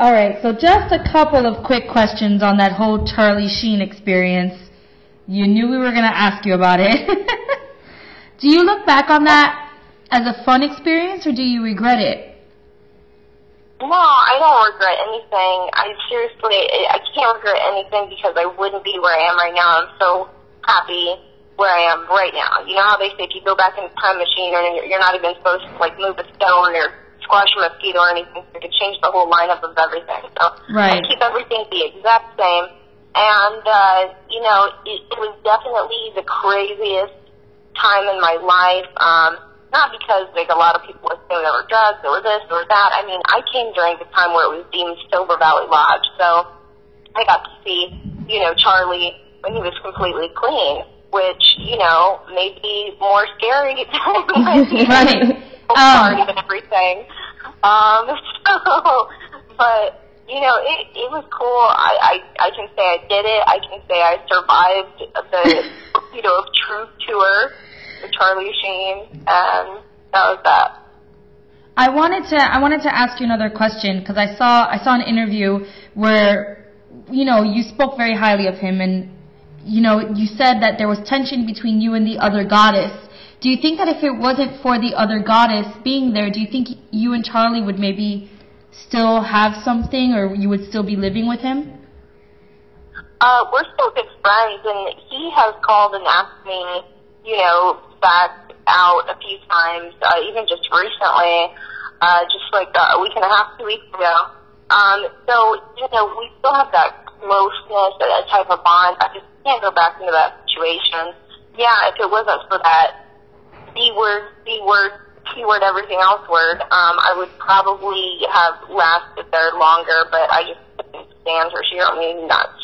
All right, so just a couple of quick questions on that whole Charlie Sheen experience. You knew we were going to ask you about it. Do you look back on that as a fun experience, or do you regret it? No, I don't regret anything. I can't regret anything because I wouldn't be where I am right now. I'm so happy where I am right now. You know how they say if you go back in the time machine, or you're not even supposed to like move a stone or squash a mosquito or anything, so it could change the whole lineup of everything. So right. I keep everything the exact same. And, it was definitely the craziest time in my life. Not because like a lot of people assume there were drugs, there were this, there was that. I mean, I came during the time where it was deemed Silver Valley Lodge, so I got to see, Charlie when he was completely clean, which, made me more scary than right. party and everything. But it was cool. I can say I did it. I can say I survived the, Truth Tour, the Charlie Sheen, and that was that. I wanted to ask you another question because I saw an interview where, you spoke very highly of him, and, you said that there was tension between you and the other goddess. Do you think that if it wasn't for the other goddess being there, do you think you and Charlie would maybe still have something, or you would still be living with him? We're still good friends, and he has called and asked me, back out a few times, even just recently, just like a week and a half, 2 weeks ago. So, we still have that closeness, that type of bond. I just can't go back into that situation. Yeah, if it wasn't for that B-word, everything else word, I would probably have lasted there longer, but I just couldn't stand her. She drove me nuts.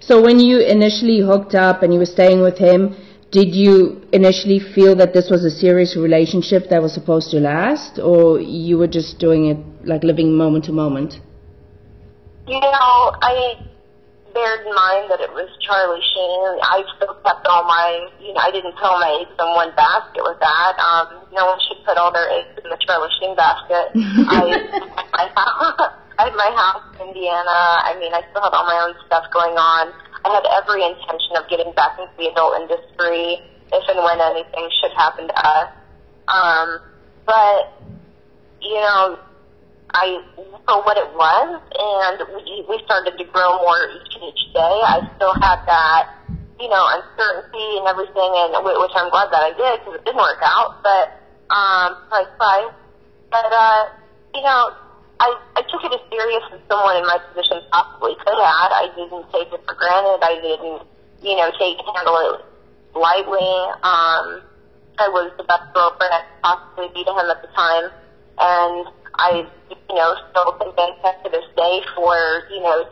So when you initially hooked up and you were staying with him, did you initially feel that this was a serious relationship that was supposed to last, or you were just doing it, like living moment to moment? I bared in mind that it was Charlie Sheen. I still kept all my, I didn't throw my eggs in one basket with that. No one should put all their eggs in the Charlie Sheen basket. I had my house in Indiana. I mean, I still had all my own stuff going on. I had every intention of getting back into the adult industry if and when anything should happen to us. But, for what it was, and we started to grow more each day. I still had that, uncertainty and everything, and which I'm glad that I did because it didn't work out. But, I took it as serious as someone in my position possibly could have. I didn't take it for granted. I didn't, handle it lightly. I was the best girlfriend I could possibly be to him at the time, and I, still convinced him to this day for,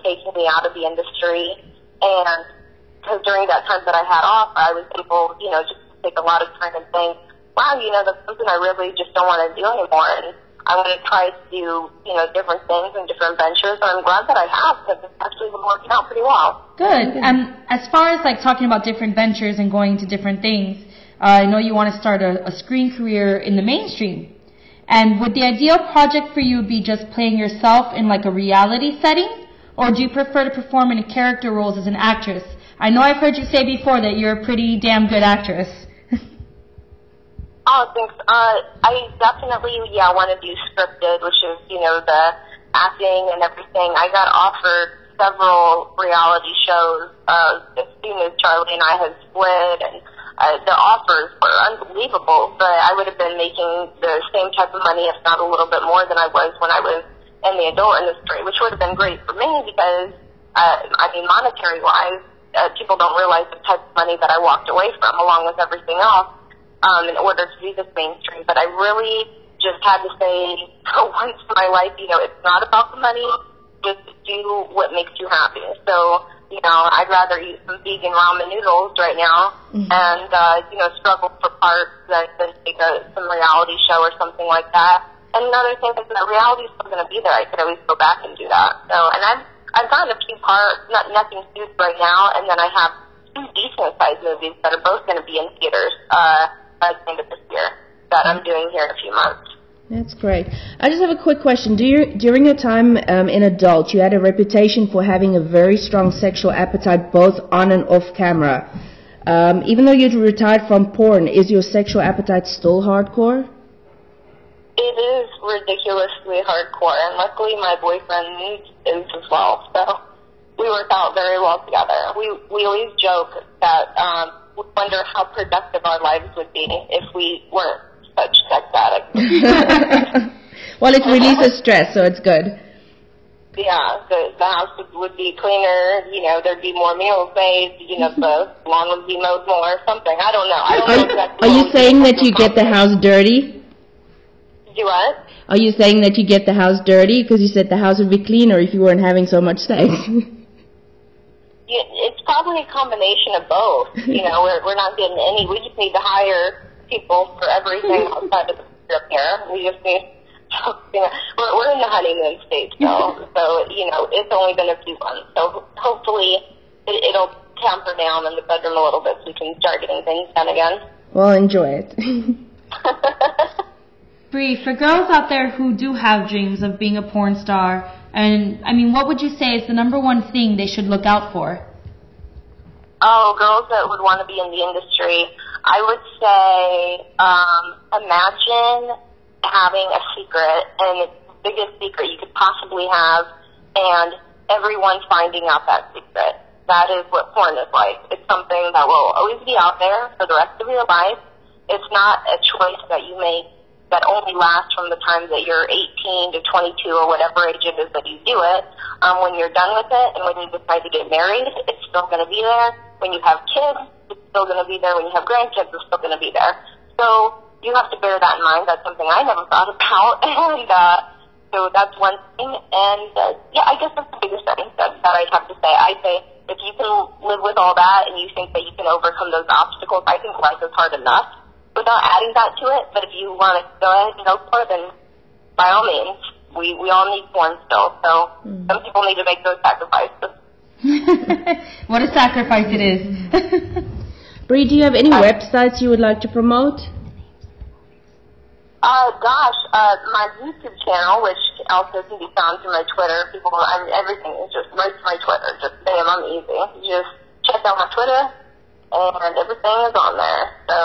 taking me out of the industry. And because during that time that I had off, I was able, just to take a lot of time and think, wow, that's something I really just don't want to do anymore. And I want to try to do, different things and different ventures. And I'm glad that I have, because it's actually been working out pretty well. Good. As far as like talking about different ventures and going to different things, I know you want to start a screen career in the mainstream. And would the ideal project for you be just playing yourself in like a reality setting? Or do you prefer to perform in character roles as an actress? I know I've heard you say before that you're a pretty damn good actress. Oh, thanks. I definitely, want to do scripted, which is, the acting and everything. I got offered several reality shows as soon as Charlie and I had split, and the offers were unbelievable, but I would have been making the same type of money, if not a little bit more than I was when I was in the adult industry, which would have been great for me because, monetary-wise, people don't realize the type of money that I walked away from along with everything else in order to do this mainstream. But I really just had to say once in my life, it's not about the money, just do what makes you happy. So, I'd rather eat some vegan ramen noodles right now and, struggle for parts than take some reality show or something like that. And another thing is that reality is still going to be there. I could always go back and do that. So, and I've gotten a few parts, nothing huge right now, and then I have 2 decent-sized movies that are both going to be in theaters by the end of this year that I'm doing here in a few months. That's great. I just have a quick question. During your time in adult, you had a reputation for having a very strong sexual appetite both on and off camera. Even though you'd retired from porn, is your sexual appetite still hardcore? It is ridiculously hardcore, and luckily my boyfriend is as well, so we work out very well together. We always joke that we wonder how productive our lives would be if we weren't such sex addicts. Well, it releases stress, so it's good. Yeah, the house would be cleaner, there'd be more meals made, the lawn would be mowed more, something. I don't know. Exactly. Are you saying that you get the house dirty? Do what? Are you saying that you get the house dirty? Because you said the house would be cleaner if you weren't having so much sex. It's probably a combination of both. We're not getting any. We just need to hire people for everything outside of the strip here. We just need, we're in the honeymoon stage still, so it's only been a few months. So hopefully it'll tamper down in the bedroom a little bit so we can start getting things done again. Well, enjoy it. Bree, for girls out there who do have dreams of being a porn star, and what would you say is the number one thing they should look out for? Oh, girls that would want to be in the industry, I would say imagine having a secret, and it's the biggest secret you could possibly have, and everyone finding out that secret. That is what porn is like. It's something that will always be out there for the rest of your life. It's not a choice that you make that only lasts from the time that you're 18 to 22 or whatever age it is that you do it. When you're done with it and when you decide to get married, it's still going to be there. When you have kids, it's still going to be there. When you have grandkids, it's still going to be there. So you have to bear that in mind. That's something I never thought about. And so that's one thing. And I guess that's the biggest thing that I'd have to say. I say if you can live with all that and you think that you can overcome those obstacles, I think life is hard enough without adding that to it. But if you want to go ahead and go for it, then by all means, we all need porn still. So some people need to make those sacrifices. What a sacrifice it is. Bree, do you have any websites you would like to promote? My YouTube channel, which also can be found through my Twitter. Everything is just right to my Twitter. Just bam, I'm easy. You just check out my Twitter, and everything is on there. So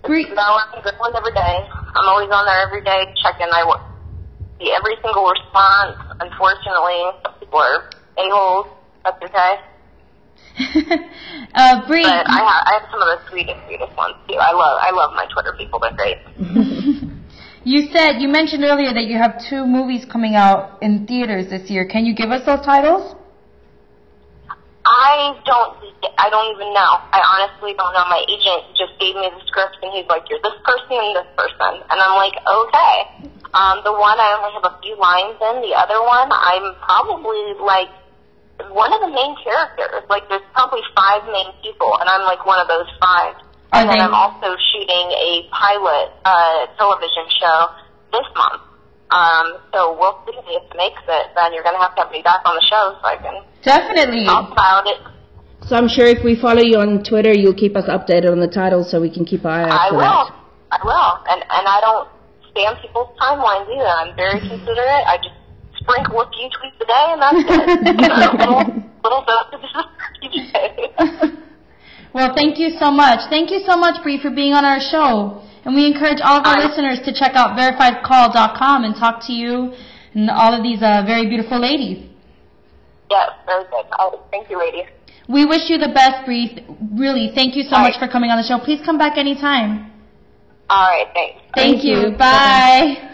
I'm good one every day. I'm always on there every day checking. I see every single response. Unfortunately, some people are a-holes. That's okay. Bree, but I have some of the sweetest ones too. I love my Twitter people. They're great. You mentioned earlier that you have 2 movies coming out in theaters this year. Can you give us those titles? I don't even know. I honestly don't know. My agent just gave me the script and he's like, you're this person and this person. And I'm like, okay. The one I only have a few lines in. The other one, I'm probably like one of the main characters. Like there's probably 5 main people and I'm like one of those 5. And then I'm also shooting a pilot television show this month. So we'll see if it makes it. Then you're going to have me back on the show so I can definitely talk about it. So I'm sure if we follow you on Twitter, you'll keep us updated on the titles so we can keep our eye out for that. I will. And I don't spam people's timelines either. I'm very considerate. I just sprinkle a few tweets a day and that's it. little doses each day. Well, thank you so much. Thank you so much, Bree, for being on our show. And we encourage all of our listeners to check out verifiedcall.com and talk to you and all of these very beautiful ladies. Yes, very good. Thank you, ladies. We wish you the best, Bree. Really, thank you so much for coming on the show. Please come back anytime. All right, thanks. Thank you. Bye.